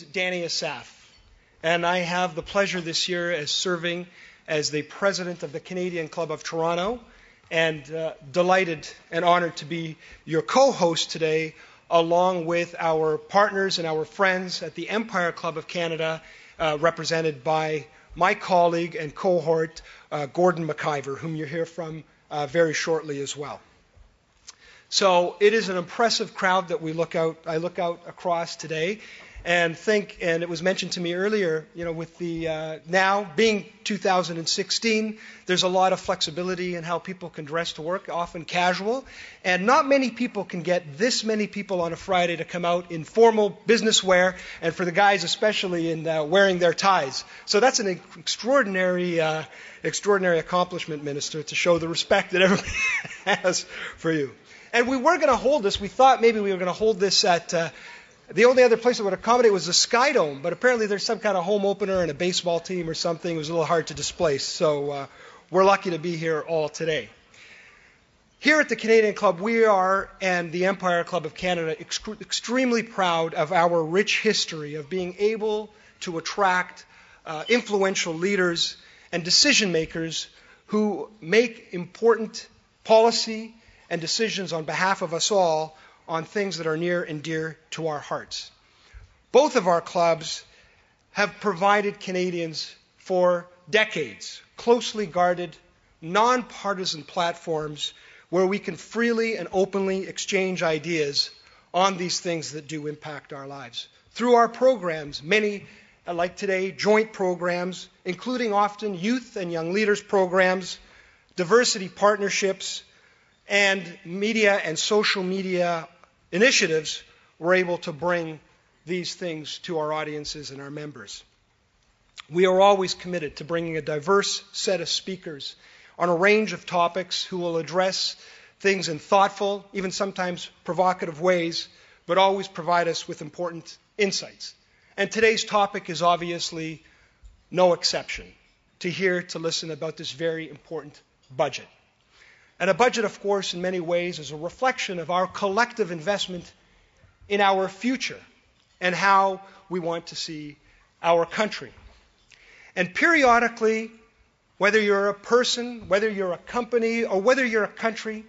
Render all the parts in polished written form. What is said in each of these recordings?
is Danny Asaf, and I have the pleasure this year as serving as the president of the Canadian Club of Toronto, and delighted and honored to be your co-host today, along with our partners and our friends at the Empire Club of Canada, represented by my colleague and cohort, Gordon McIver, whom you'll hear from very shortly as well. So it is an impressive crowd that I look out across today, and it was mentioned to me earlier, with the now being 2016, there's a lot of flexibility in how people can dress to work, often casual, and not many people can get this many people on a Friday to come out in formal business wear, and for the guys especially in wearing their ties. So that's an extraordinary accomplishment, Minister, to show the respect that everybody has for you. And we were going to hold this. We thought maybe we were going to hold this at the only other place that would accommodate was the Sky Dome, but apparently there's some kind of home opener and a baseball team or something. It was a little hard to displace, so we're lucky to be here all today. Here at the Canadian Club, we are, and the Empire Club of Canada, extremely proud of our rich history of being able to attract influential leaders and decision makers who make important policy and decisions on behalf of us all on things that are near and dear to our hearts. Both of our clubs have provided Canadians for decades closely guarded, nonpartisan platforms where we can freely and openly exchange ideas on these things that do impact our lives. Through our programs, many, like today, joint programs, including often youth and young leaders programs, diversity partnerships, and media and social media initiatives, we're able to bring these things to our audiences and our members. We are always committed to bringing a diverse set of speakers on a range of topics who will address things in thoughtful, even sometimes provocative ways, but always provide us with important insights. And today's topic is obviously no exception to listen about this very important budget. And a budget, of course, in many ways is a reflection of our collective investment in our future and how we want to see our country. And periodically, whether you're a person, whether you're a company, or whether you're a country,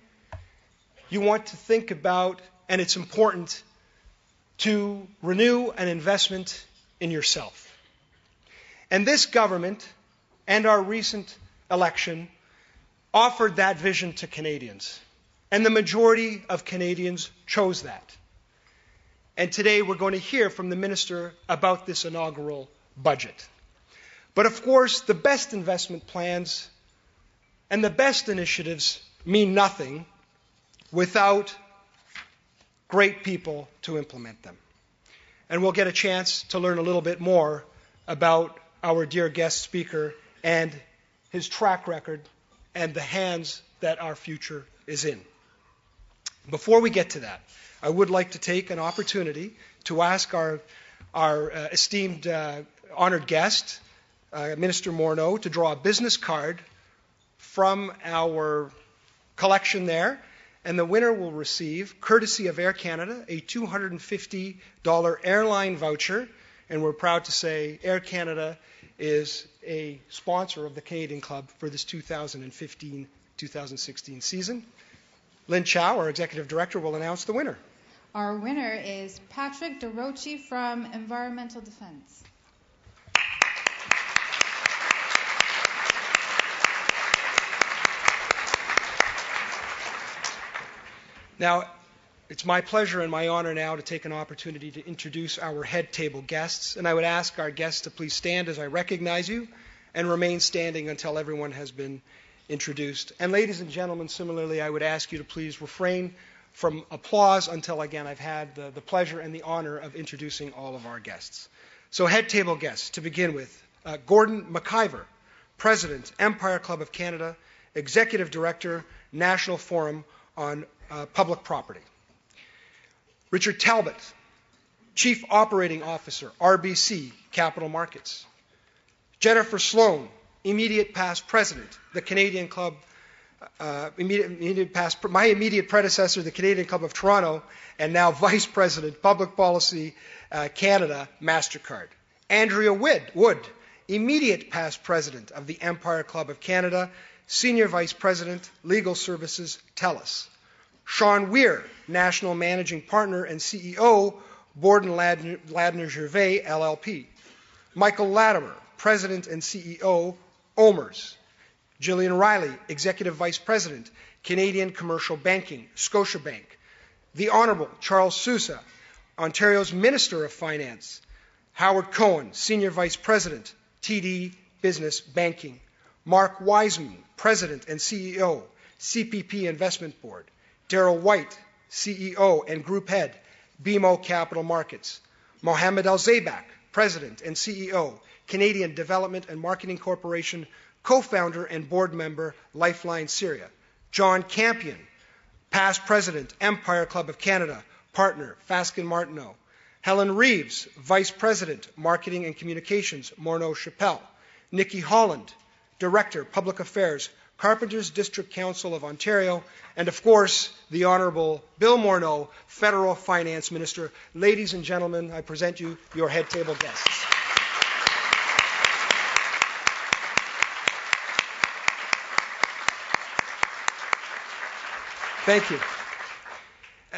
you want to think about, and it's important, to renew an investment in yourself. And this government and our recent election offered that vision to Canadians. And the majority of Canadians chose that. And today we're going to hear from the Minister about this inaugural budget. But of course, the best investment plans and the best initiatives mean nothing without great people to implement them. And we'll get a chance to learn a little bit more about our dear guest speaker and his track record and the hands that our future is in. Before we get to that, I would like to take an opportunity to ask our esteemed honored guest, Minister Morneau, to draw a business card from our collection there, and the winner will receive, courtesy of Air Canada, a $250 airline voucher, and we're proud to say Air Canada is a sponsor of the Canadian Club for this 2015-2016 season. Lynn Chow, our Executive Director, will announce the winner. Our winner is Patrick DeRochi from Environmental Defense. Now, it's my pleasure and my honor now to take an opportunity to introduce our head table guests, and I would ask our guests to please stand as I recognize you and remain standing until everyone has been introduced. And ladies and gentlemen, similarly, I would ask you to please refrain from applause until, again, I've had the pleasure and the honor of introducing all of our guests. So head table guests, to begin with, Gordon McIver, President, Empire Club of Canada, Executive Director, National Forum on Public Property. Richard Talbot, Chief Operating Officer, RBC Capital Markets. Jennifer Sloan, Immediate Past President, the Canadian Club my immediate predecessor, the Canadian Club of Toronto, and now Vice President, Public Policy Canada, MasterCard. Andrea Wood, immediate past president of the Empire Club of Canada, Senior Vice President, Legal Services, TELUS. Sean Weir, National Managing Partner and CEO, Borden Ladner Gervais, LLP. Michael Latimer, President and CEO, OMERS. Gillian Riley, Executive Vice President, Canadian Commercial Banking, Scotiabank. The Honourable Charles Sousa, Ontario's Minister of Finance. Howard Cohen, Senior Vice President, TD Business Banking. Mark Wiseman, President and CEO, CPP Investment Board. Darrell White, CEO and Group Head, BMO Capital Markets. Mohamed Al-Zaybak, President and CEO, Canadian Development and Marketing Corporation, co-founder and board member, Lifeline Syria. John Campion, past president, Empire Club of Canada, partner, Fasken Martineau. Helen Reeves, vice president, marketing and communications, Morneau Chappelle. Nikki Holland, director, public affairs, Carpenters District Council of Ontario, and of course, the Honourable Bill Morneau, Federal Finance Minister. Ladies and gentlemen, I present you your head table guests. Thank you.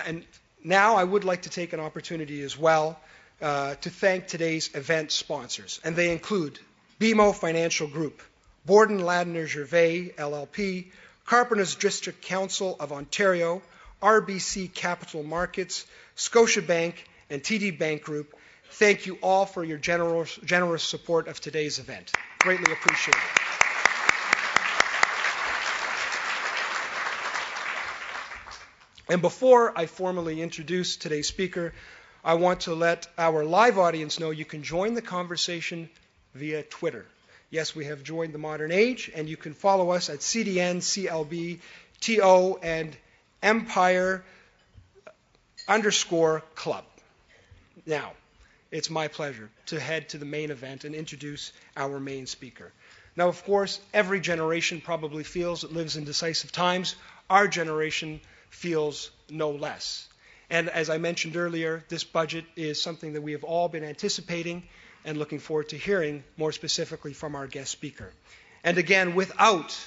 And now I would like to take an opportunity as well to thank today's event sponsors, and they include BMO Financial Group, Borden Ladner Gervais, LLP, Carpenters District Council of Ontario, RBC Capital Markets, Scotiabank, and TD Bank Group. Thank you all for your generous support of today's event. Greatly appreciated. And before I formally introduce today's speaker, I want to let our live audience know you can join the conversation via Twitter. Yes, we have joined the modern age, and you can follow us at CDN, CLB, TO, and Empire_Club. Now, it's my pleasure to head to the main event and introduce our main speaker. Now, of course, every generation probably feels it lives in decisive times. Our generation feels no less. And as I mentioned earlier, this budget is something that we have all been anticipating and looking forward to hearing more specifically from our guest speaker. And again, without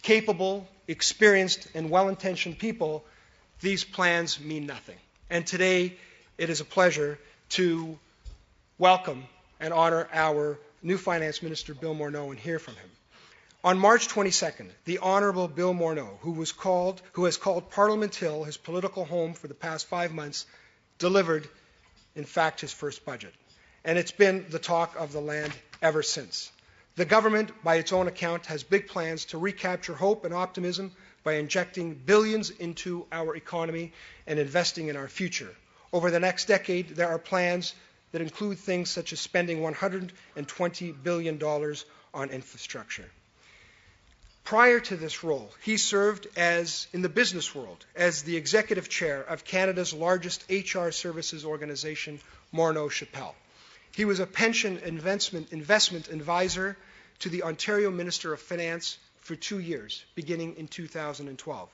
capable, experienced, and well-intentioned people, these plans mean nothing. And today, it is a pleasure to welcome and honor our new Finance Minister, Bill Morneau, and hear from him. On March 22nd, the Honourable Bill Morneau, who has called Parliament Hill his political home for the past 5 months, delivered, in fact, his first budget. And it's been the talk of the land ever since. The government, by its own account, has big plans to recapture hope and optimism by injecting billions into our economy and investing in our future. Over the next decade, there are plans that include things such as spending $120 billion on infrastructure. Prior to this role, he served in the business world as the executive chair of Canada's largest HR services organization, Morneau Chappelle. He was a pension investment advisor to the Ontario Minister of Finance for 2 years, beginning in 2012.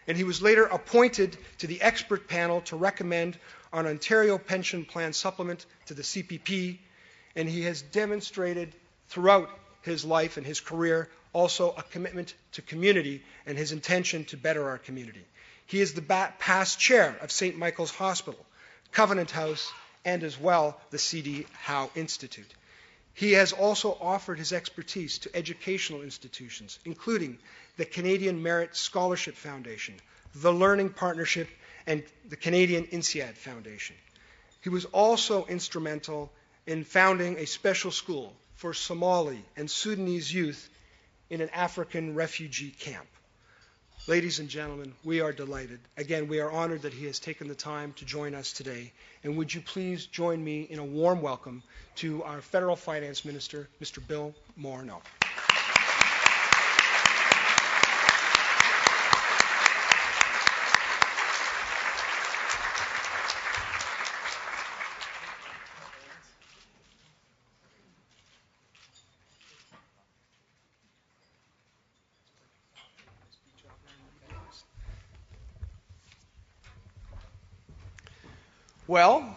And he was later appointed to the expert panel to recommend an Ontario pension plan supplement to the CPP, and he has demonstrated throughout his life and his career also a commitment to community and his intention to better our community. He is the past chair of St. Michael's Hospital, Covenant House, and as well the C.D. Howe Institute. He has also offered his expertise to educational institutions, including the Canadian Merit Scholarship Foundation, the Learning Partnership, and the Canadian INSEAD Foundation. He was also instrumental in founding a special school for Somali and Sudanese youth in an African refugee camp. Ladies and gentlemen, we are delighted. Again, we are honored that he has taken the time to join us today. And would you please join me in a warm welcome to our Federal Finance Minister, Mr. Bill Morneau. Well,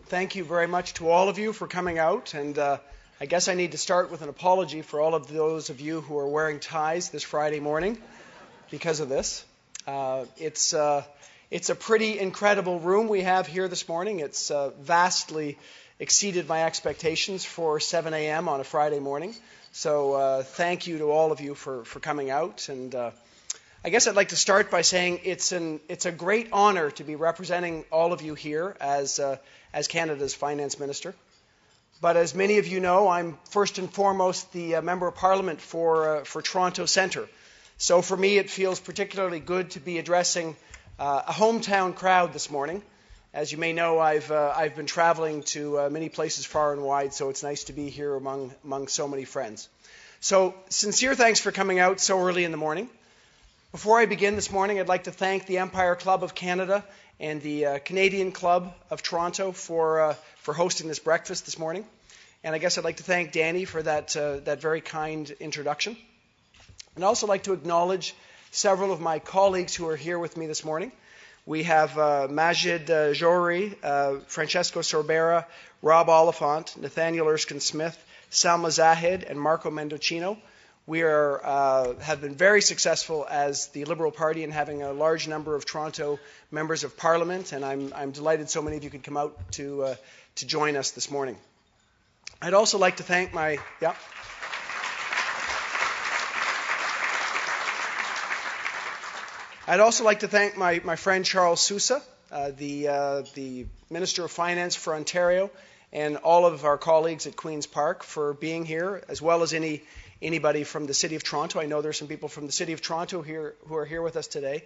thank you very much to all of you for coming out, and I guess I need to start with an apology for all of those of you who are wearing ties this Friday morning because of this. It's a pretty incredible room we have here this morning. It's vastly exceeded my expectations for 7 a.m. on a Friday morning. So thank you to all of you for coming out. And I guess I'd like to start by saying it's a great honor to be representing all of you here as Canada's Finance Minister. But as many of you know, I'm first and foremost the Member of Parliament for Toronto Centre. So for me, it feels particularly good to be addressing a hometown crowd this morning. As you may know, I've been traveling to many places far and wide, so it's nice to be here among so many friends. So sincere thanks for coming out so early in the morning. Before I begin this morning, I'd like to thank the Empire Club of Canada and the Canadian Club of Toronto for hosting this breakfast this morning. And I guess I'd like to thank Danny for that very kind introduction. And I'd also like to acknowledge several of my colleagues who are here with me this morning. We have Majid Johri, Francesco Sorbera, Rob Oliphant, Nathaniel Erskine-Smith, Salma Zahid, and Marco Mendocino. We have been very successful as the Liberal Party in having a large number of Toronto members of Parliament, and I'm delighted so many of you could come out to join us this morning. I'd also like to thank my friend Charles Sousa, the Minister of Finance for Ontario, and all of our colleagues at Queen's Park for being here, as well as anybody from the City of Toronto. I know there's some people from the City of Toronto here who are here with us today.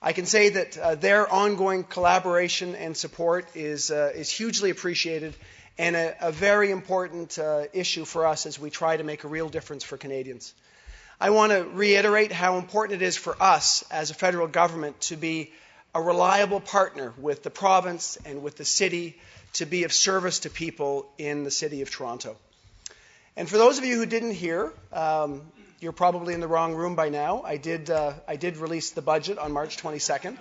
I can say that their ongoing collaboration and support is hugely appreciated and a very important issue for us as we try to make a real difference for Canadians. I want to reiterate how important it is for us as a federal government to be a reliable partner with the province and with the city to be of service to people in the City of Toronto. And for those of you who didn't hear, you're probably in the wrong room by now. I did release the budget on March 22nd.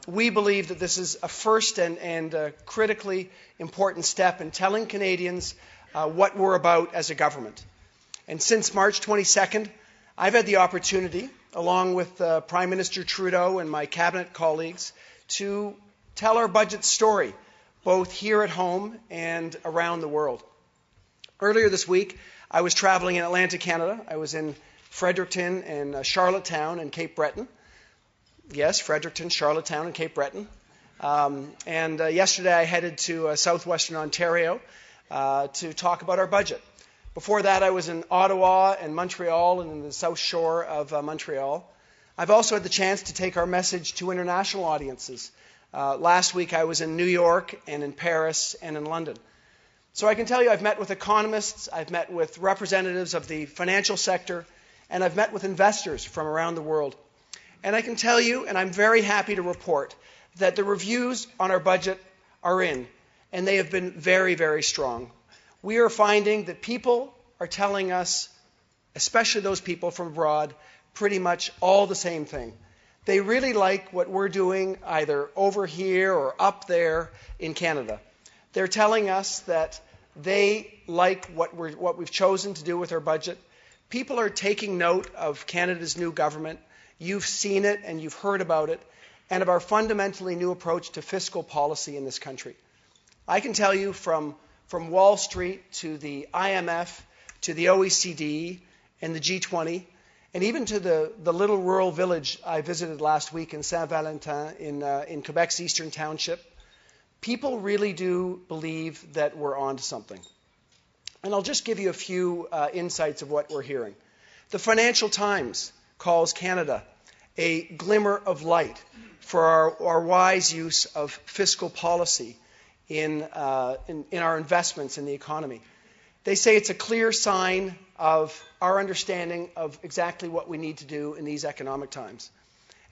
We believe that this is a first and critically important step in telling Canadians what we're about as a government. And since March 22nd, I've had the opportunity, along with Prime Minister Trudeau and my cabinet colleagues, to tell our budget story, both here at home and around the world. Earlier this week, I was traveling in Atlantic Canada. I was in Fredericton and Charlottetown and Cape Breton. Yes, Fredericton, Charlottetown, and Cape Breton. And yesterday I headed to southwestern Ontario to talk about our budget. Before that, I was in Ottawa and Montreal and in the South Shore of Montreal. I've also had the chance to take our message to international audiences. Last week, I was in New York and in Paris and in London. So I can tell you I've met with economists, I've met with representatives of the financial sector, and I've met with investors from around the world. And I can tell you, and I'm very happy to report, that the reviews on our budget are in, and they have been very, very strong. We are finding that people are telling us, especially those people from abroad, pretty much all the same thing. They really like what we're doing either over here or up there in Canada. They're telling us that they like what we've chosen to do with our budget. People are taking note of Canada's new government. You've seen it and you've heard about it, and of our fundamentally new approach to fiscal policy in this country. I can tell you from Wall Street to the IMF to the OECD and the G20, and even to the little rural village I visited last week in Saint-Valentin in Quebec's Eastern Township, people really do believe that we're on to something. And I'll just give you a few insights of what we're hearing. The Financial Times calls Canada a glimmer of light for our wise use of fiscal policy in our investments in the economy. They say it's a clear sign of our understanding of exactly what we need to do in these economic times.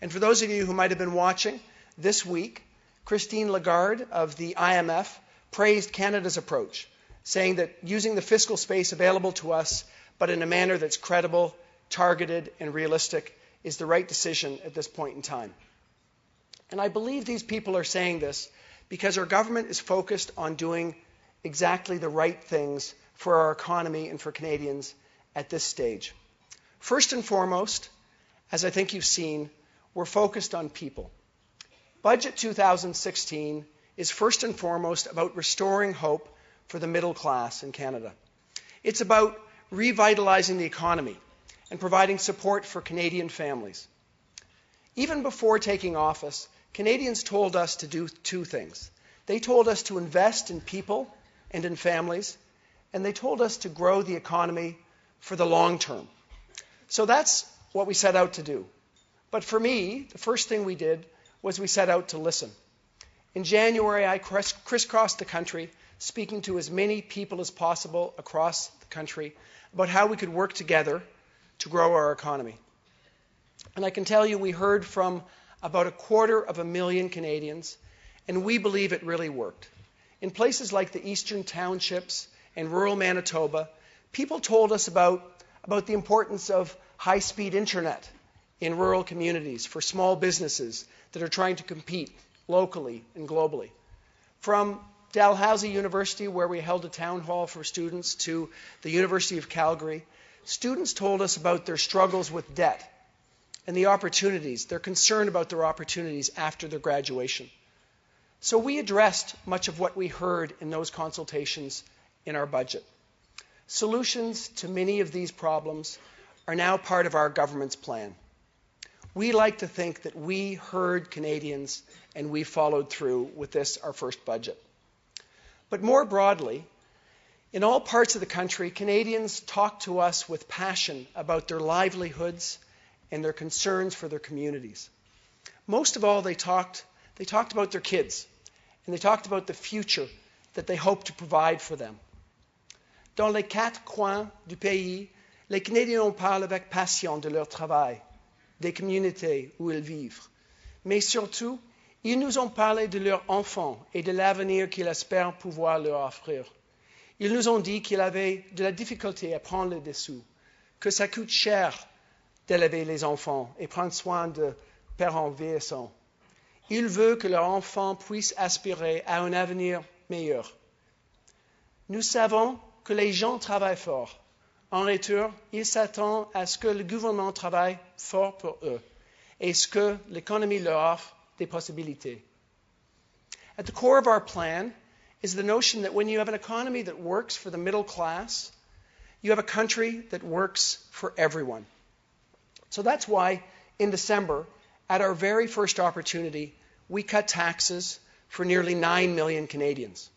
And for those of you who might have been watching, this week, Christine Lagarde of the IMF praised Canada's approach, saying that using the fiscal space available to us, but in a manner that's credible, targeted, and realistic, is the right decision at this point in time. And I believe these people are saying this because our government is focused on doing exactly the right things for our economy and for Canadians at this stage. First and foremost, as I think you've seen, we're focused on people. Budget 2016 is first and foremost about restoring hope for the middle class in Canada. It's about revitalizing the economy and providing support for Canadian families. Even before taking office, Canadians told us to do two things. They told us to invest in people and in families, and they told us to grow the economy for the long term. So that's what we set out to do. But for me, the first thing we did was we set out to listen. In January, I crisscrossed the country, speaking to as many people as possible across the country about how we could work together to grow our economy. And I can tell you we heard from about 250,000 Canadians, and we believe it really worked. In places like the Eastern Townships and rural Manitoba, people told us about the importance of high-speed internet in rural communities for small businesses that are trying to compete locally and globally. From Dalhousie University, where we held a town hall for students, to the University of Calgary, students told us about their struggles with debt and the opportunities. They're concerned about their opportunities after their graduation. So we addressed much of what we heard in those consultations in our budget. Solutions to many of these problems are now part of our government's plan. We like to think that we heard Canadians and we followed through with this, our first budget. But more broadly, in all parts of the country, Canadians talk to us with passion about their livelihoods and their concerns for their communities. Most of all, they talked about their kids, and they talked about the future that they hope to provide for them. Dans les quatre coins du pays, les Canadiens parlent avec passion de leur travail, des communautés où ils vivent. Mais surtout, ils nous ont parlé de leurs enfants et de l'avenir qu'ils espèrent pouvoir leur offrir. Ils nous ont dit qu'ils avaient de la difficulté à prendre des sous, que ça coûte cher d'élever les enfants et prendre soin de parents vieillissants. Ils veulent que leurs enfants puissent aspirer à un avenir meilleur. Nous savons que les gens travaillent fort. En retour, ils s'attendent à ce que le gouvernement travaille fort pour eux et ce que l'économie leur offre des possibilités. At the core of our plan is the notion that when you have an economy that works for the middle class, you have a country that works for everyone. So that's why in December, at our very first opportunity, we cut taxes for nearly 9 million Canadians.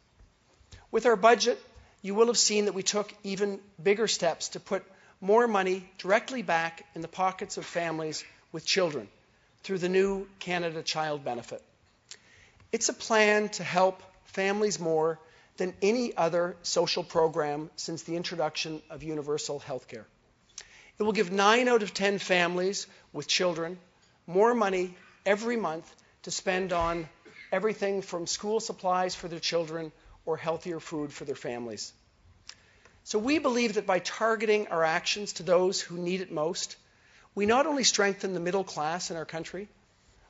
With our budget, you will have seen that we took even bigger steps to put more money directly back in the pockets of families with children through the new Canada Child Benefit. It's a plan to help families more than any other social program since the introduction of universal health care. It will give 9 out of 10 families with children more money every month to spend on everything from school supplies for their children or healthier food for their families. So we believe that by targeting our actions to those who need it most, we not only strengthen the middle class in our country,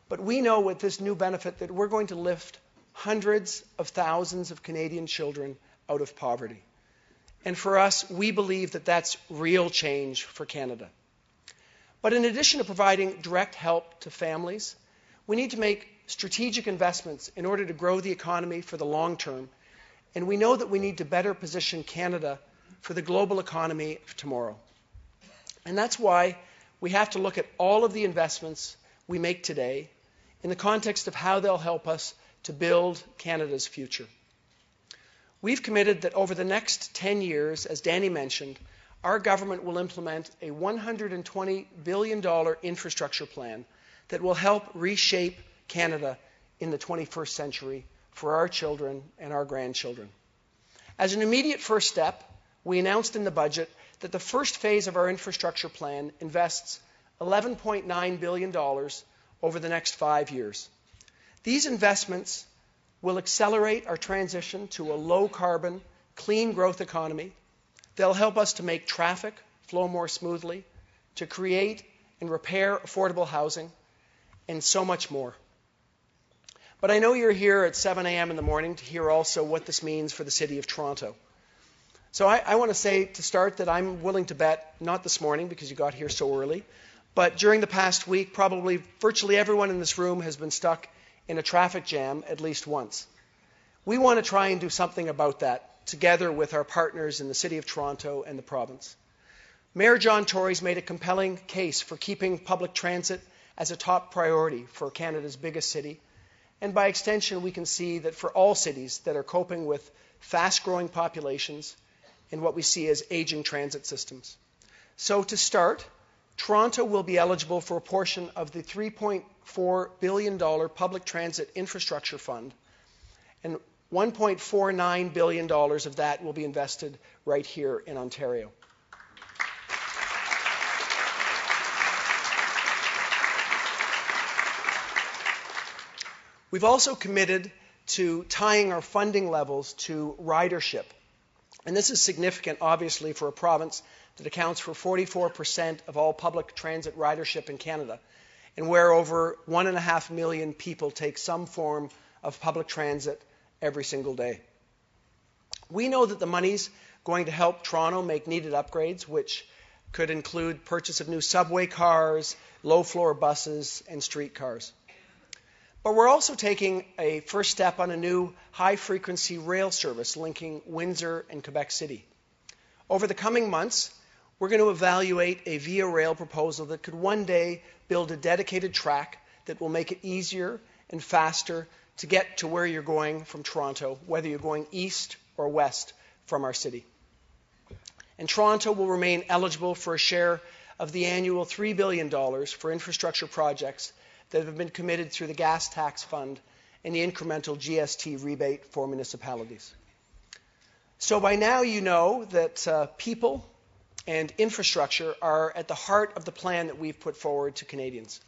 but we know with this new benefit that we're going to lift hundreds of thousands of Canadian children out of poverty. And for us, we believe that that's real change for Canada. But in addition to providing direct help to families, we need to make strategic investments in order to grow the economy for the long term. And we know that we need to better position Canada for the global economy of tomorrow. And that's why we have to look at all of the investments we make today in the context of how they'll help us to build Canada's future. We've committed that over the next 10 years, as Danny mentioned, our government will implement a $120 billion infrastructure plan that will help reshape Canada in the 21st century for our children and our grandchildren. As an immediate first step, we announced in the budget that the first phase of our infrastructure plan invests $11.9 billion over the next 5 years. These investments will accelerate our transition to a low-carbon, clean growth economy. They'll help us to make traffic flow more smoothly, to create and repair affordable housing, and so much more. But I know you're here at 7 a.m. in the morning to hear also what this means for the City of Toronto. So I want to say to start that I'm willing to bet, not this morning because you got here so early, but during the past week, probably virtually everyone in this room has been stuck in a traffic jam at least once. We want to try and do something about that, together with our partners in the City of Toronto and the province. Mayor John Tory's made a compelling case for keeping public transit as a top priority for Canada's biggest city. And by extension, we can see that for all cities that are coping with fast-growing populations and what we see as aging transit systems. So to start, Toronto will be eligible for a portion of the $3.4 billion Public Transit Infrastructure Fund, and $1.49 billion of that will be invested right here in Ontario. We've also committed to tying our funding levels to ridership. And this is significant, obviously, for a province that accounts for 44% of all public transit ridership in Canada, and where over 1.5 million people take some form of public transit every single day. We know that the money's going to help Toronto make needed upgrades, which could include purchase of new subway cars, low-floor buses, and streetcars. But we're also taking a first step on a new high-frequency rail service linking Windsor and Quebec City. Over the coming months, we're going to evaluate a Via Rail proposal that could one day build a dedicated track that will make it easier and faster to get to where you're going from Toronto, whether you're going east or west from our city. And Toronto will remain eligible for a share of the annual $3 billion for infrastructure projects that have been committed through the Gas Tax Fund and the incremental GST rebate for municipalities. So by now you know that people and infrastructure are at the heart of the plan that we've put forward to Canadians.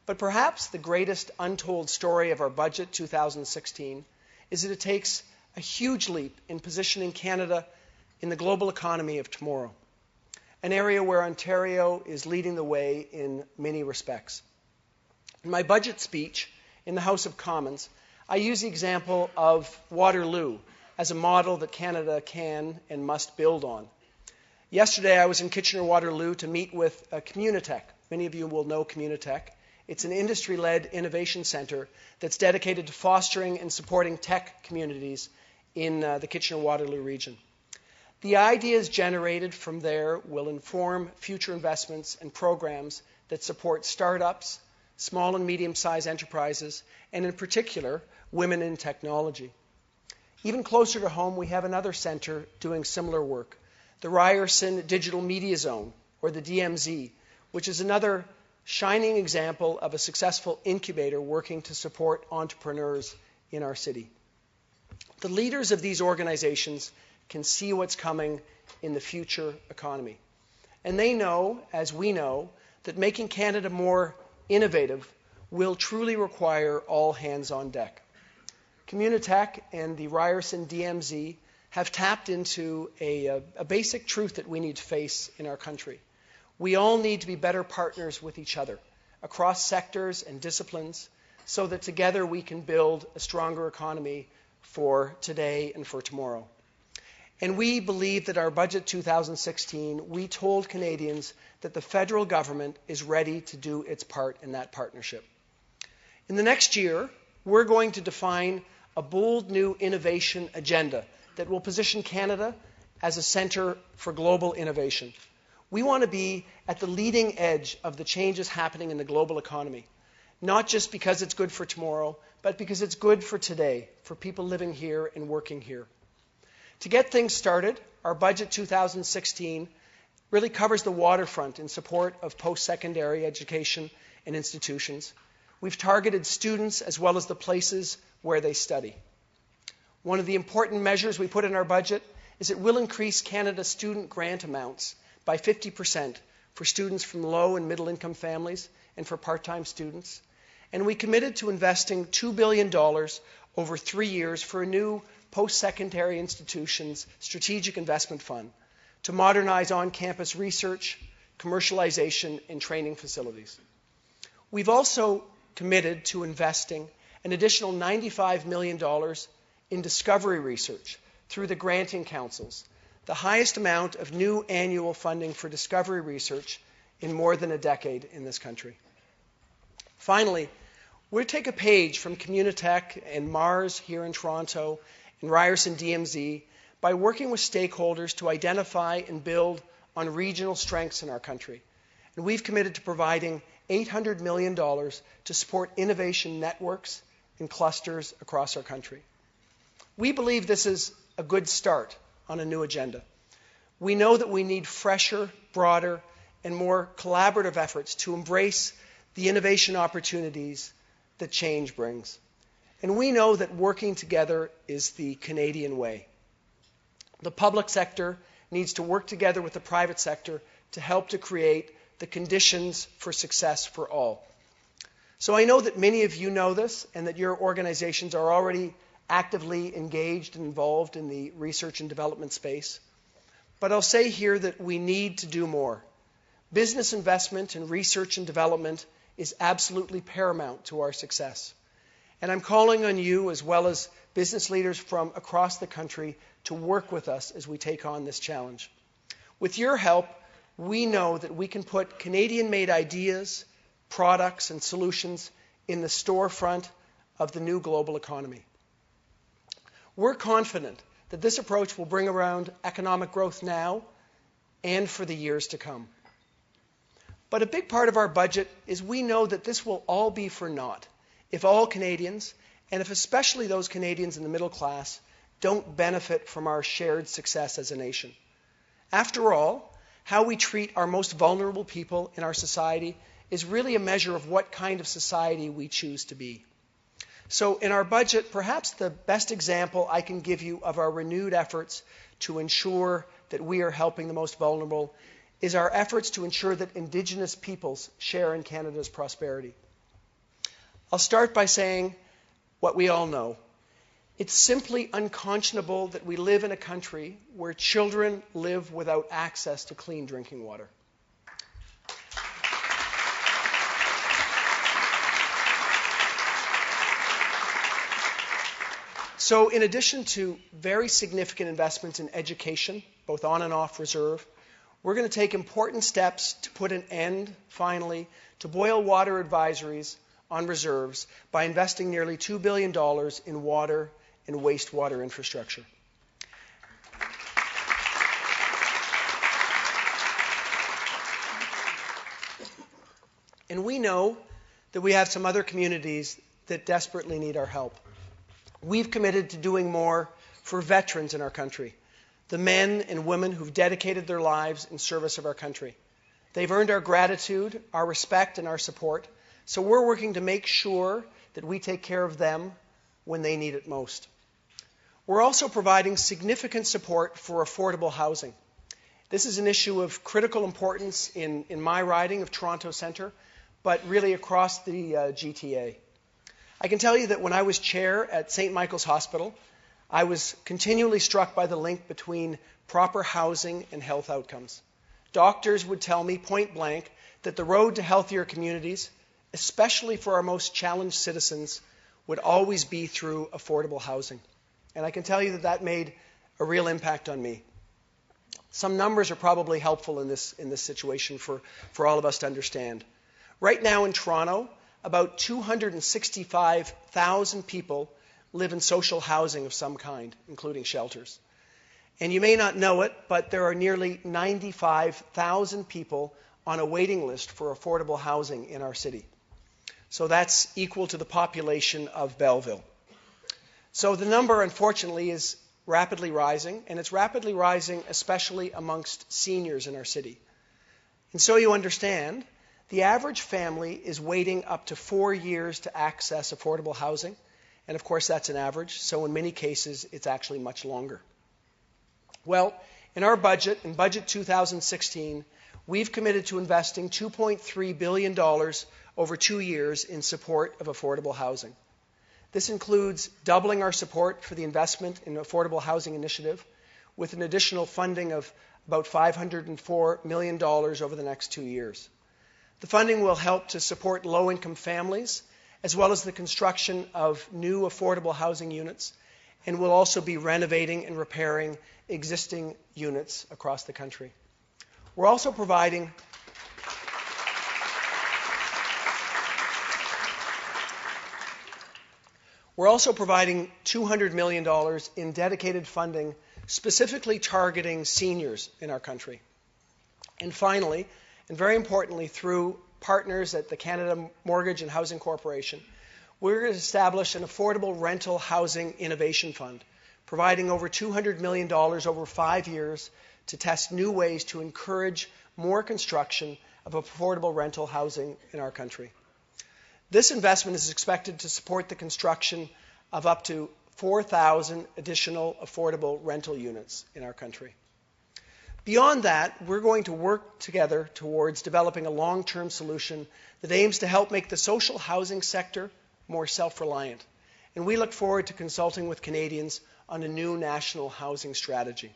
But perhaps the greatest untold story of our budget 2016 is that it takes a huge leap in positioning Canada in the global economy of tomorrow, an area where Ontario is leading the way in many respects. In my budget speech in the House of Commons, I use the example of Waterloo as a model that Canada can and must build on. Yesterday, I was in Kitchener-Waterloo to meet with Communitech. Many of you will know Communitech. It's an industry-led innovation center that's dedicated to fostering and supporting tech communities in the Kitchener-Waterloo region. The ideas generated from there will inform future investments and programs that support startups, small and medium-sized enterprises, and in particular, women in technology. Even closer to home, we have another center doing similar work, the Ryerson Digital Media Zone, or the DMZ, which is another shining example of a successful incubator working to support entrepreneurs in our city. The leaders of these organizations can see what's coming in the future economy. And they know, as we know, that making Canada more innovative will truly require all hands on deck. Communitech and the Ryerson DMZ have tapped into a basic truth that we need to face in our country. We all need to be better partners with each other across sectors and disciplines so that together we can build a stronger economy for today and for tomorrow. And we believe that our budget 2016, we told Canadians that the federal government is ready to do its part in that partnership. In the next year, we're going to define a bold new innovation agenda that will position Canada as a center for global innovation. We want to be at the leading edge of the changes happening in the global economy, not just because it's good for tomorrow, but because it's good for today, for people living here and working here. To get things started, our budget 2016 really covers the waterfront in support of post-secondary education and institutions. We've targeted students as well as the places where they study. One of the important measures we put in our budget is it will increase Canada's student grant amounts by 50% for students from low and middle income families and for part-time students. And we committed to investing $2 billion over 3 years for a new post-secondary institutions strategic investment fund to modernize on-campus research, commercialization, and training facilities. We've also committed to investing an additional $95 million in discovery research through the granting councils, the highest amount of new annual funding for discovery research in more than a decade in this country. Finally, we'll take a page from Communitech and Mars here in Toronto and Ryerson DMZ by working with stakeholders to identify and build on regional strengths in our country. And we've committed to providing $800 million to support innovation networks and clusters across our country. We believe this is a good start on a new agenda. We know that we need fresher, broader, and more collaborative efforts to embrace the innovation opportunities that change brings. And we know that working together is the Canadian way. The public sector needs to work together with the private sector to help to create the conditions for success for all. So I know that many of you know this and that your organizations are already actively engaged and involved in the research and development space. But I'll say here that we need to do more. Business investment in research and development is absolutely paramount to our success. And I'm calling on you, as well as business leaders from across the country, to work with us as we take on this challenge. With your help, we know that we can put Canadian-made ideas, products, and solutions in the storefront of the new global economy. We're confident that this approach will bring around economic growth now and for the years to come. But a big part of our budget is we know that this will all be for naught if all Canadians, and if especially those Canadians in the middle class, don't benefit from our shared success as a nation. After all, how we treat our most vulnerable people in our society is really a measure of what kind of society we choose to be. So in our budget, perhaps the best example I can give you of our renewed efforts to ensure that we are helping the most vulnerable is our efforts to ensure that Indigenous peoples share in Canada's prosperity. I'll start by saying what we all know. It's simply unconscionable that we live in a country where children live without access to clean drinking water. So in addition to very significant investments in education, both on and off reserve, we're going to take important steps to put an end, finally, to boil water advisories on reserves by investing nearly $2 billion in water and wastewater infrastructure. And we know that we have some other communities that desperately need our help. We've committed to doing more for veterans in our country, the men and women who've dedicated their lives in service of our country. They've earned our gratitude, our respect, and our support, so we're working to make sure that we take care of them when they need it most. We're also providing significant support for affordable housing. This is an issue of critical importance in my riding of Toronto Centre, but really across the GTA. I can tell you that when I was chair at St. Michael's Hospital, I was continually struck by the link between proper housing and health outcomes. Doctors would tell me point blank that the road to healthier communities, especially for our most challenged citizens, would always be through affordable housing. And I can tell you that that made a real impact on me. Some numbers are probably helpful in this situation for all of us to understand. Right now in Toronto, about 265,000 people live in social housing of some kind, including shelters. And you may not know it, but there are nearly 95,000 people on a waiting list for affordable housing in our city. So that's equal to the population of Belleville. So the number, unfortunately, is rapidly rising, and it's rapidly rising especially amongst seniors in our city. And so you understand, the average family is waiting up to 4 years to access affordable housing. And of course, that's an average. So in many cases, it's actually much longer. Well, in our budget, in Budget 2016, we've committed to investing $2.3 billion over 2 years in support of affordable housing. This includes doubling our support for the Investment in Affordable Housing Initiative with an additional funding of about $504 million over the next 2 years. The funding will help to support low-income families as well as the construction of new affordable housing units, and we'll also be renovating and repairing existing units across the country. We're also providing $200 million in dedicated funding specifically targeting seniors in our country. And finally, and very importantly, through partners at the Canada Mortgage and Housing Corporation, we're going to establish an affordable rental housing innovation fund, providing over $200 million over 5 years to test new ways to encourage more construction of affordable rental housing in our country. This investment is expected to support the construction of up to 4,000 additional affordable rental units in our country. Beyond that, we're going to work together towards developing a long-term solution that aims to help make the social housing sector more self-reliant. And we look forward to consulting with Canadians on a new national housing strategy.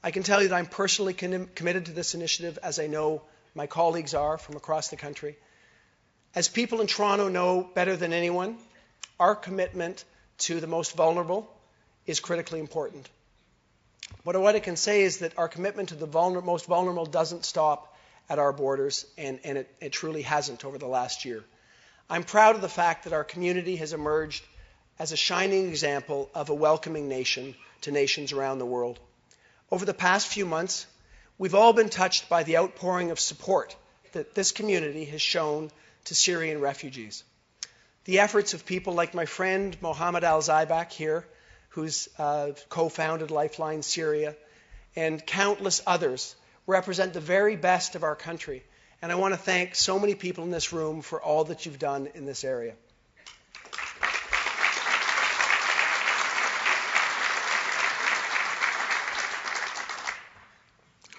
I can tell you that I'm personally committed to this initiative, as I know my colleagues are from across the country. As people in Toronto know better than anyone, our commitment to the most vulnerable is critically important. But what I can say is that our commitment to the most vulnerable doesn't stop at our borders, and it truly hasn't over the last year. I'm proud of the fact that our community has emerged as a shining example of a welcoming nation to nations around the world. Over the past few months, we've all been touched by the outpouring of support that this community has shown to Syrian refugees. The efforts of people like my friend Mohammed Al-Zaibak here, who's co-founded Lifeline Syria, and countless others represent the very best of our country. And I want to thank so many people in this room for all that you've done in this area.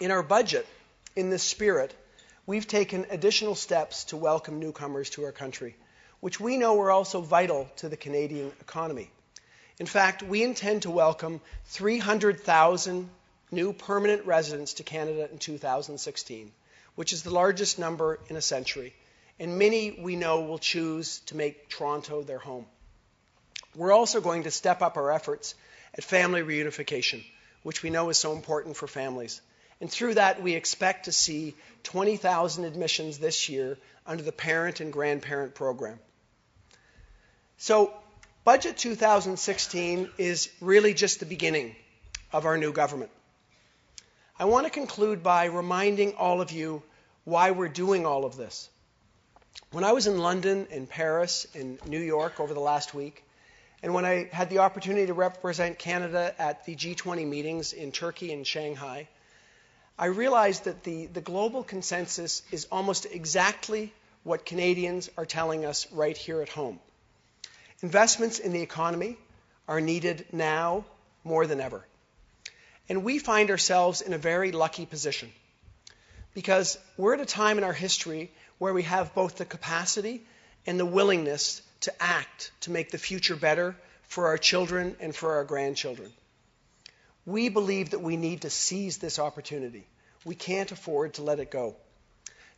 In our budget, in this spirit, we've taken additional steps to welcome newcomers to our country, which we know are also vital to the Canadian economy. In fact, we intend to welcome 300,000 new permanent residents to Canada in 2016, which is the largest number in a century, and many we know will choose to make Toronto their home. We're also going to step up our efforts at family reunification, which we know is so important for families. And through that, we expect to see 20,000 admissions this year under the parent and grandparent program. So, Budget 2016 is really just the beginning of our new government. I want to conclude by reminding all of you why we're doing all of this. When I was in London, in Paris, in New York over the last week, and when I had the opportunity to represent Canada at the G20 meetings in Turkey and Shanghai, I realized that the global consensus is almost exactly what Canadians are telling us right here at home. Investments in the economy are needed now more than ever. And we find ourselves in a very lucky position because we're at a time in our history where we have both the capacity and the willingness to act to make the future better for our children and for our grandchildren. We believe that we need to seize this opportunity. We can't afford to let it go.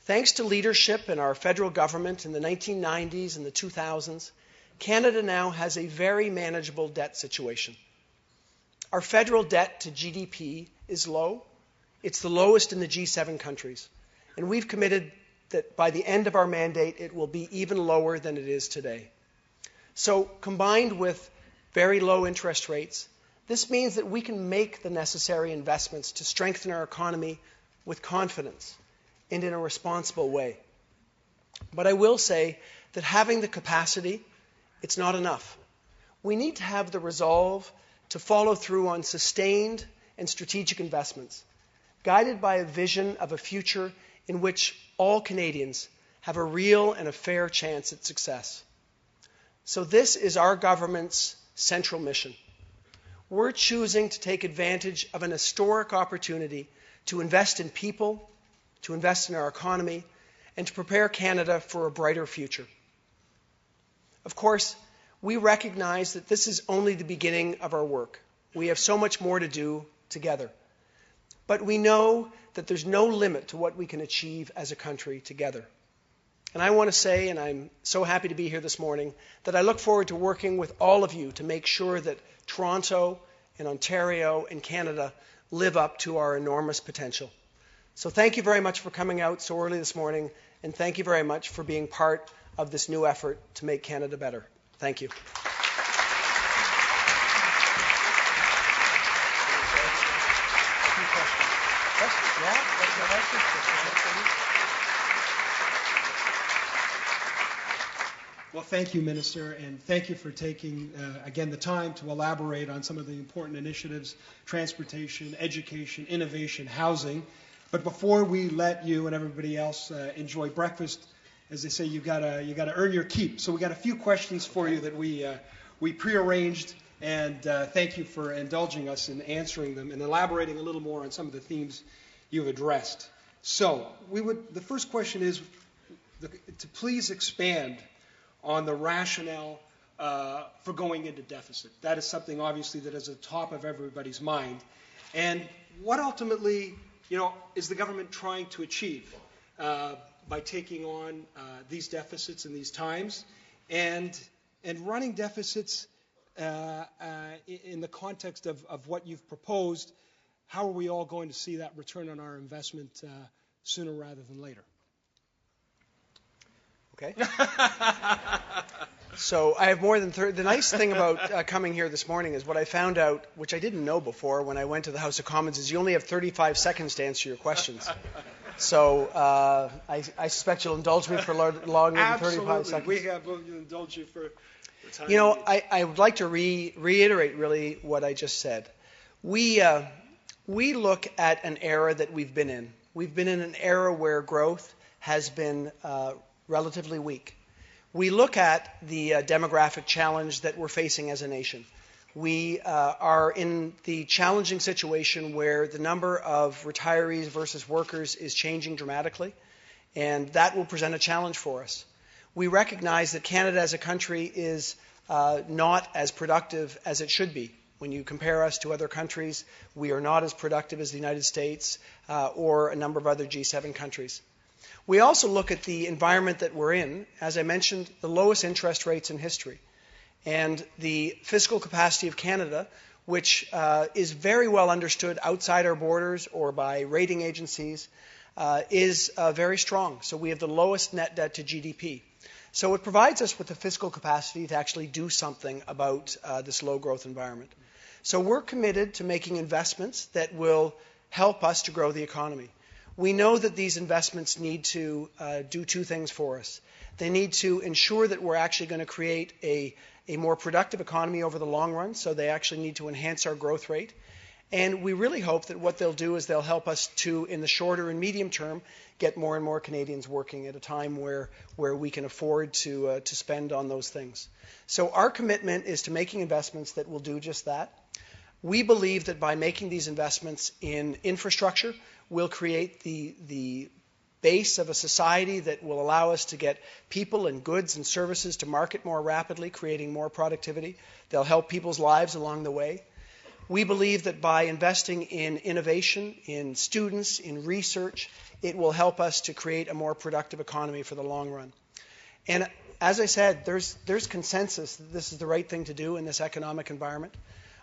Thanks to leadership in our federal government in the 1990s and the 2000s, Canada now has a very manageable debt situation. Our federal debt to GDP is low. It's the lowest in the G7 countries. And we've committed that by the end of our mandate, it will be even lower than it is today. So, combined with very low interest rates, this means that we can make the necessary investments to strengthen our economy with confidence and in a responsible way. But I will say that having the capacity, it's not enough. We need to have the resolve to follow through on sustained and strategic investments, guided by a vision of a future in which all Canadians have a real and a fair chance at success. So this is our government's central mission. We're choosing to take advantage of an historic opportunity to invest in people, to invest in our economy, and to prepare Canada for a brighter future. Of course, we recognize that this is only the beginning of our work. We have so much more to do together. But we know that there's no limit to what we can achieve as a country together. And I want to say, and I'm so happy to be here this morning, that I look forward to working with all of you to make sure that Toronto and Ontario and Canada live up to our enormous potential. So thank you very much for coming out so early this morning, and thank you very much for being part of this new effort to make Canada better. Thank you. Well, thank you, Minister, and thank you for taking, again, the time to elaborate on some of the important initiatives: transportation, education, innovation, housing. But before we let you and everybody else enjoy breakfast, as they say, you gotta earn your keep. So we got a few questions for you that we prearranged, and thank you for indulging us in answering them and elaborating a little more on some of the themes you've addressed. So the first question is to please expand on the rationale for going into deficit. That is something, obviously, that is at the top of everybody's mind. And what ultimately, is the government trying to achieve by taking on these deficits in these times, and running deficits in the context of what you've proposed? How are we all going to see that return on our investment sooner rather than later? Okay. So I have more than 30. The nice thing about coming here this morning is what I found out, which I didn't know before when I went to the House of Commons, is you only have 35 seconds to answer your questions. So I suspect you'll indulge me for longer than 35 seconds. We'll indulge you for time. I would like to reiterate really what I just said. We look at an era that we've been in. We've been in an era where growth has been relatively weak. We look at the demographic challenge that we're facing as a nation. We are in the challenging situation where the number of retirees versus workers is changing dramatically, and that will present a challenge for us. We recognize that Canada as a country is not as productive as it should be. When you compare us to other countries, we are not as productive as the United States or a number of other G7 countries. We also look at the environment that we're in. As I mentioned, the lowest interest rates in history. And the fiscal capacity of Canada, which is very well understood outside our borders or by rating agencies, is very strong. So we have the lowest net debt to GDP. So it provides us with the fiscal capacity to actually do something about this low growth environment. So we're committed to making investments that will help us to grow the economy. We know that these investments need to do two things for us. They need to ensure that we're actually going to create a more productive economy over the long run, so they actually need to enhance our growth rate. And we really hope that what they'll do is they'll help us to, in the shorter and medium term, get more and more Canadians working at a time where we can afford to spend on those things. So our commitment is to making investments that will do just that. We believe that by making these investments in infrastructure, we'll create the base of a society that will allow us to get people and goods and services to market more rapidly, creating more productivity. They'll help people's lives along the way. We believe that by investing in innovation, in students, in research, it will help us to create a more productive economy for the long run. And as I said, there's consensus that this is the right thing to do in this economic environment.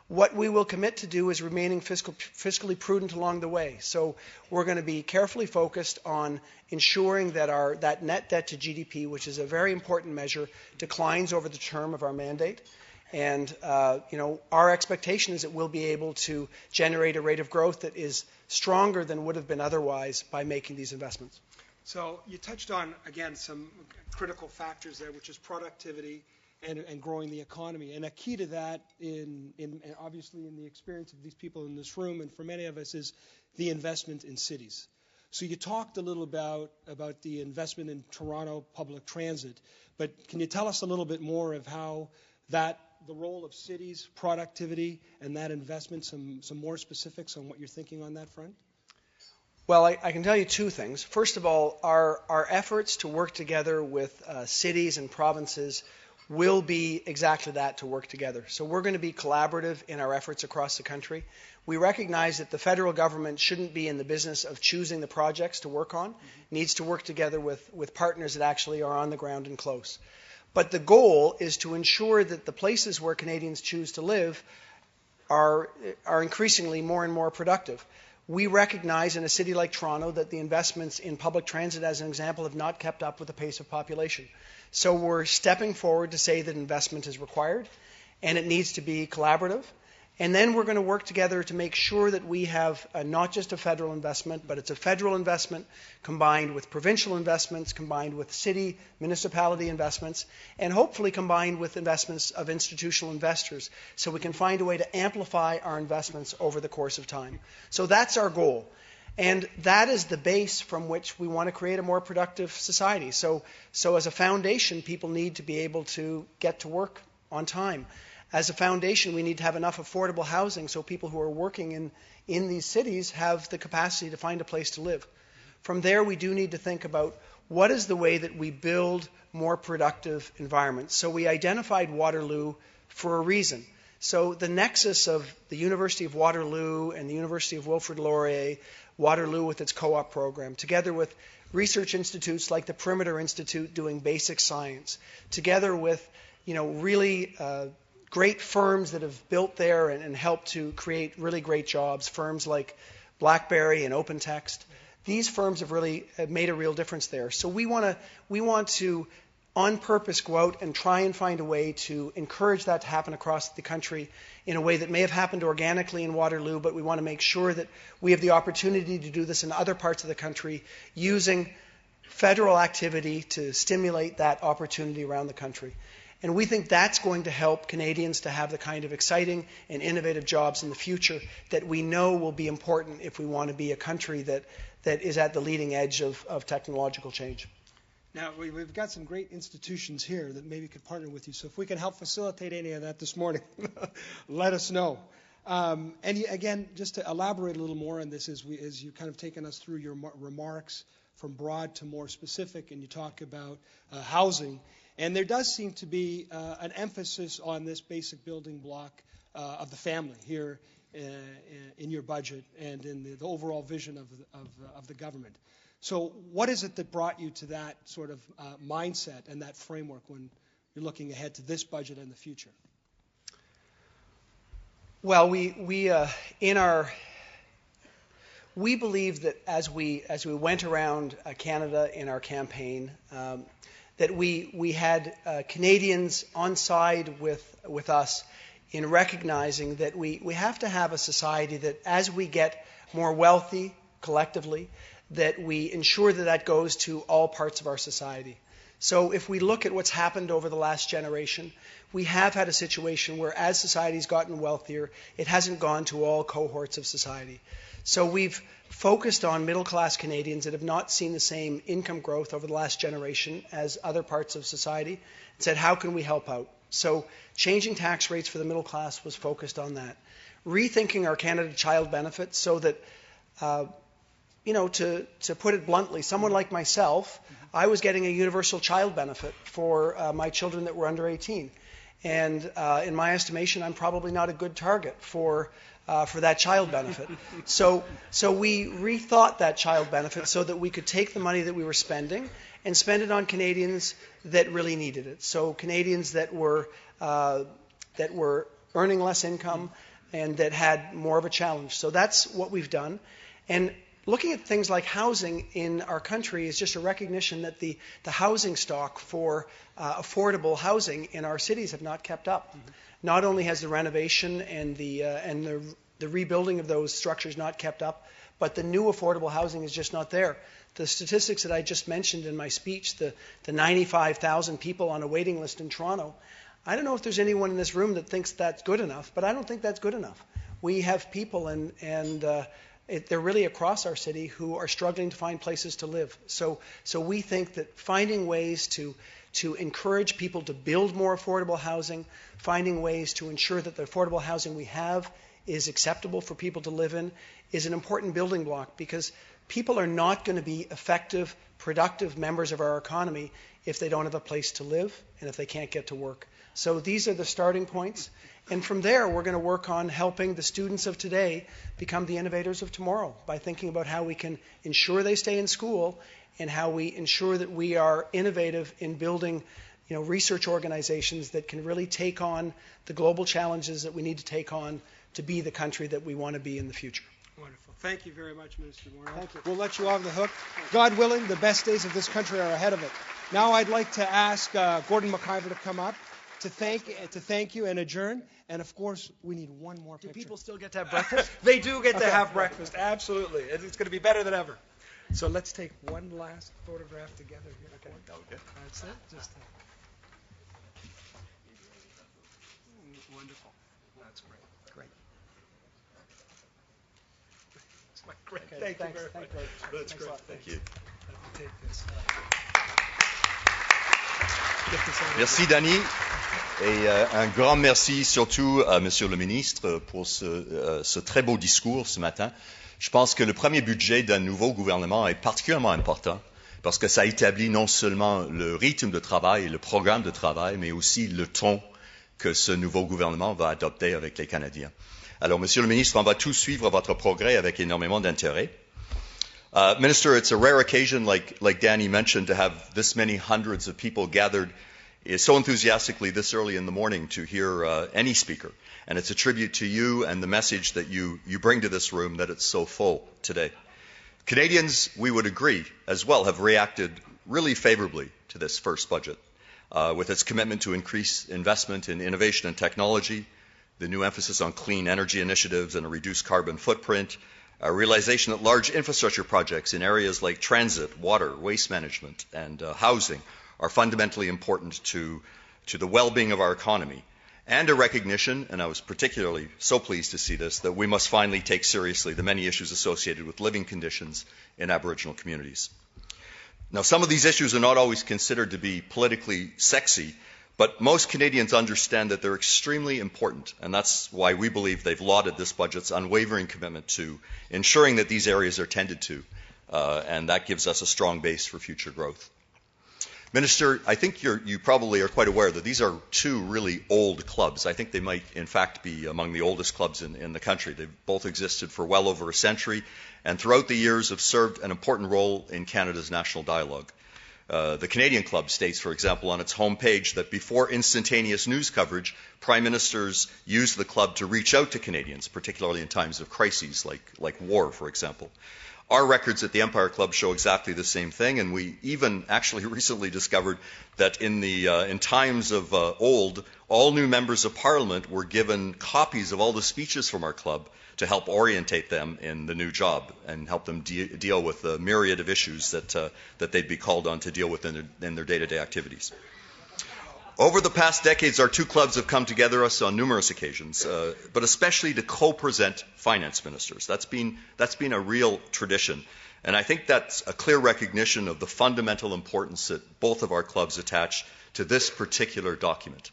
What we will commit to do is remaining fiscally prudent along the way. So we're going to be carefully focused on ensuring that that net debt to GDP, which is a very important measure, declines over the term of our mandate. And our expectation is that we'll be able to generate a rate of growth that is stronger than would have been otherwise by making these investments. So you touched on, again, some critical factors there, which is productivity and growing the economy. And a key to that, obviously in the experience of these people in this room and for many of us, is the investment in cities. So you talked a little about the investment in Toronto public transit, but can you tell us a little bit more of how the role of cities, productivity, and that investment, some more specifics on what you're thinking on that front? Well, I can tell you two things. First of all, our efforts to work together with cities and provinces will be exactly that, to work together. So we're going to be collaborative in our efforts across the country. We recognize that the federal government shouldn't be in the business of choosing the projects to work on. It needs to work together with partners that actually are on the ground and close. But the goal is to ensure that the places where Canadians choose to live are increasingly more and more productive. We recognize in a city like Toronto that the investments in public transit, as an example, have not kept up with the pace of population. So we're stepping forward to say that investment is required and it needs to be collaborative. And then we're going to work together to make sure that we have not just a federal investment, but it's a federal investment combined with provincial investments, combined with city, municipality investments, and hopefully combined with investments of institutional investors, so we can find a way to amplify our investments over the course of time. So that's our goal. And that is the base from which we want to create a more productive society. So as a foundation, people need to be able to get to work on time. As a foundation, we need to have enough affordable housing so people who are working in these cities have the capacity to find a place to live. From there, we do need to think about what is the way that we build more productive environments. So we identified Waterloo for a reason. So the nexus of the University of Waterloo and the University of Wilfrid Laurier, Waterloo with its co-op program, together with research institutes like the Perimeter Institute doing basic science, together with really great firms that have built there and helped to create really great jobs, firms like BlackBerry and OpenText. These firms have really made a real difference there. So we want to, on purpose, go out and try and find a way to encourage that to happen across the country in a way that may have happened organically in Waterloo, but we want to make sure that we have the opportunity to do this in other parts of the country using federal activity to stimulate that opportunity around the country. And we think that's going to help Canadians to have the kind of exciting and innovative jobs in the future that we know will be important if we want to be a country that is at the leading edge of technological change. Now, we've got some great institutions here that maybe could partner with you. So if we can help facilitate any of that this morning, let us know. And again, just to elaborate a little more on this, as you kind of taken us through your remarks from broad to more specific, and you talk about housing. And there does seem to be an emphasis on this basic building block of the family here in your budget and in the overall vision of the government. So what is it that brought you to that sort of mindset and that framework when you're looking ahead to this budget and the future? Well, we believe that as we went around Canada in our campaign, that we had Canadians on side with us in recognizing that we have to have a society that as we get more wealthy collectively, that we ensure that goes to all parts of our society. So if we look at what's happened over the last generation, we have had a situation where as society's gotten wealthier, it hasn't gone to all cohorts of society. So we've focused on middle-class Canadians that have not seen the same income growth over the last generation as other parts of society, and said, how can we help out? So changing tax rates for the middle class was focused on that. Rethinking our Canada Child Benefit so that, to put it bluntly, someone like myself, I was getting a universal child benefit for my children that were under 18. And in my estimation, I'm probably not a good target for that child benefit. So we rethought that child benefit so that we could take the money that we were spending and spend it on Canadians that really needed it. So Canadians that were earning less income and that had more of a challenge. So that's what we've done. And looking at things like housing in our country is just a recognition that the housing stock for affordable housing in our cities have not kept up. Mm-hmm. Not only has the renovation and the rebuilding of those structures not kept up, but the new affordable housing is just not there. The statistics that I just mentioned in my speech, the 95,000 people on a waiting list in Toronto, I don't know if there's anyone in this room that thinks that's good enough, but I don't think that's good enough. We have people they're really across our city who are struggling to find places to live. So we think that finding ways to encourage people to build more affordable housing, finding ways to ensure that the affordable housing we have is acceptable for people to live in, is an important building block, because people are not going to be effective, productive members of our economy if they don't have a place to live and if they can't get to work. So these are the starting points. And from there, we're going to work on helping the students of today become the innovators of tomorrow by thinking about how we can ensure they stay in school and how we ensure that we are innovative in building research organizations that can really take on the global challenges that we need to take on to be the country that we want to be in the future. Wonderful. Thank you very much, Minister Morneau. Thank you. We'll let you off the hook. God willing, the best days of this country are ahead of it. Now I'd like to ask Gordon McIver to come up to thank you and adjourn. And of course, we need one more picture. Do people still get to have breakfast? They do get to have breakfast, absolutely. It's going to be better than ever. So let's take one last photograph together here. Okay. That's it. Just wonderful. That's great. Great. Okay, Thank you very much. That's great. Thank you. Let me take this. Merci, Danny. Et un grand merci surtout à Monsieur le ministre pour ce très beau discours ce matin. Je pense que le premier budget d'un nouveau gouvernement est particulièrement important parce que ça établit non seulement le rythme de travail et le programme de travail, mais aussi le ton que ce nouveau gouvernement va adopter avec les Canadiens. Alors, Monsieur le ministre, on va tous suivre votre progrès avec énormément d'intérêt. Minister, it's a rare occasion, like Danny mentioned, to have this many hundreds of people gathered so enthusiastically this early in the morning to hear any speaker. And it's a tribute to you and the message that you bring to this room that it's so full today. Canadians, we would agree, as well, have reacted really favorably to this first budget, with its commitment to increase investment in innovation and technology, the new emphasis on clean energy initiatives and a reduced carbon footprint, a realization that large infrastructure projects in areas like transit, water, waste management, and housing are fundamentally important to the well-being of our economy, and a recognition, and I was particularly so pleased to see this, that we must finally take seriously the many issues associated with living conditions in Aboriginal communities. Now, some of these issues are not always considered to be politically sexy, but most Canadians understand that they're extremely important, and that's why we believe they've lauded this budget's unwavering commitment to ensuring that these areas are tended to, and that gives us a strong base for future growth. Minister, I think you probably are quite aware that these are two really old clubs. I think they might, in fact, be among the oldest clubs in the country. They've both existed for well over a century, and throughout the years have served an important role in Canada's national dialogue. The Canadian Club states, for example, on its homepage that before instantaneous news coverage, Prime Ministers used the club to reach out to Canadians, particularly in times of crises like war, for example. Our records at the Empire Club show exactly the same thing, and we even actually recently discovered that in times of old, all new members of Parliament were given copies of all the speeches from our club to help orientate them in the new job and help them deal with the myriad of issues that they'd be called on to deal with in their day-to-day activities. Over the past decades, our two clubs have come together on numerous occasions, but especially to co-present finance ministers. That's been a real tradition, and I think that's a clear recognition of the fundamental importance that both of our clubs attach to this particular document.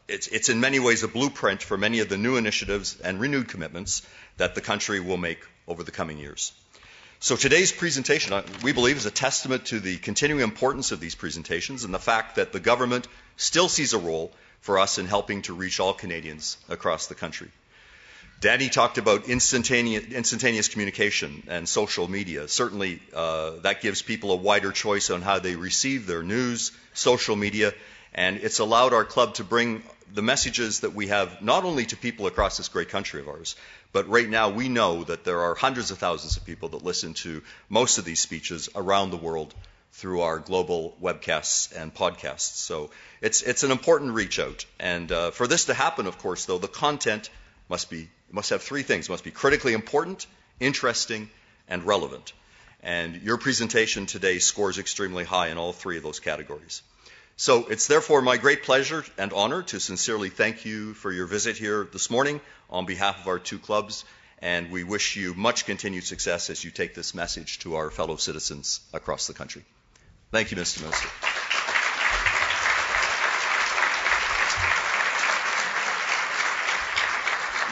It's in many ways a blueprint for many of the new initiatives and renewed commitments that the country will make over the coming years. So today's presentation, we believe, is a testament to the continuing importance of these presentations and the fact that the government still sees a role for us in helping to reach all Canadians across the country. Danny talked about instantaneous communication and social media. Certainly, that gives people a wider choice on how they receive their news, social media, and it's allowed our club to bring the messages that we have not only to people across this great country of ours, but right now we know that there are hundreds of thousands of people that listen to most of these speeches around the world through our global webcasts and podcasts. So it's an important reach out. And for this to happen, of course, though, the content must have three things. It must be critically important, interesting, and relevant. And your presentation today scores extremely high in all three of those categories. So it's therefore my great pleasure and honor to sincerely thank you for your visit here this morning on behalf of our two clubs, and we wish you much continued success as you take this message to our fellow citizens across the country. Thank you, Mr. Minister.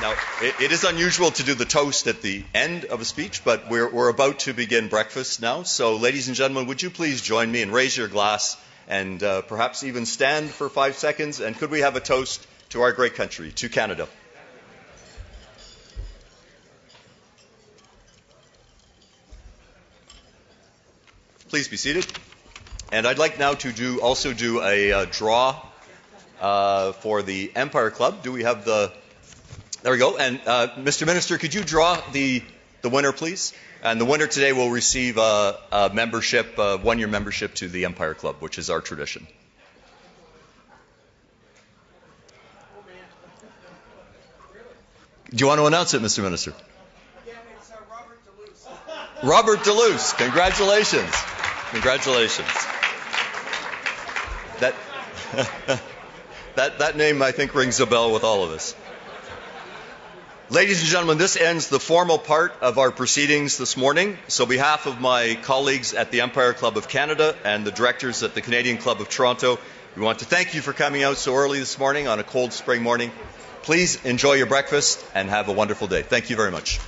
Now, it is unusual to do the toast at the end of a speech, but we're about to begin breakfast now. So, ladies and gentlemen, would you please join me and raise your glass and perhaps even stand for 5 seconds? And could we have a toast to our great country, to Canada? Please be seated. And I'd like now to also do a draw for the Empire Club. Do we have the... There we go. And Mr. Minister, could you draw the winner, please? And the winner today will receive a membership, a one-year membership to the Empire Club, which is our tradition. Do you want to announce it, Mr. Minister? Yeah, it's Robert Deluce. Robert Deluce. Congratulations. Congratulations. That name, I think, rings a bell with all of us. Ladies and gentlemen, this ends the formal part of our proceedings this morning. So on behalf of my colleagues at the Empire Club of Canada and the directors at the Canadian Club of Toronto, we want to thank you for coming out so early this morning on a cold spring morning. Please enjoy your breakfast and have a wonderful day. Thank you very much.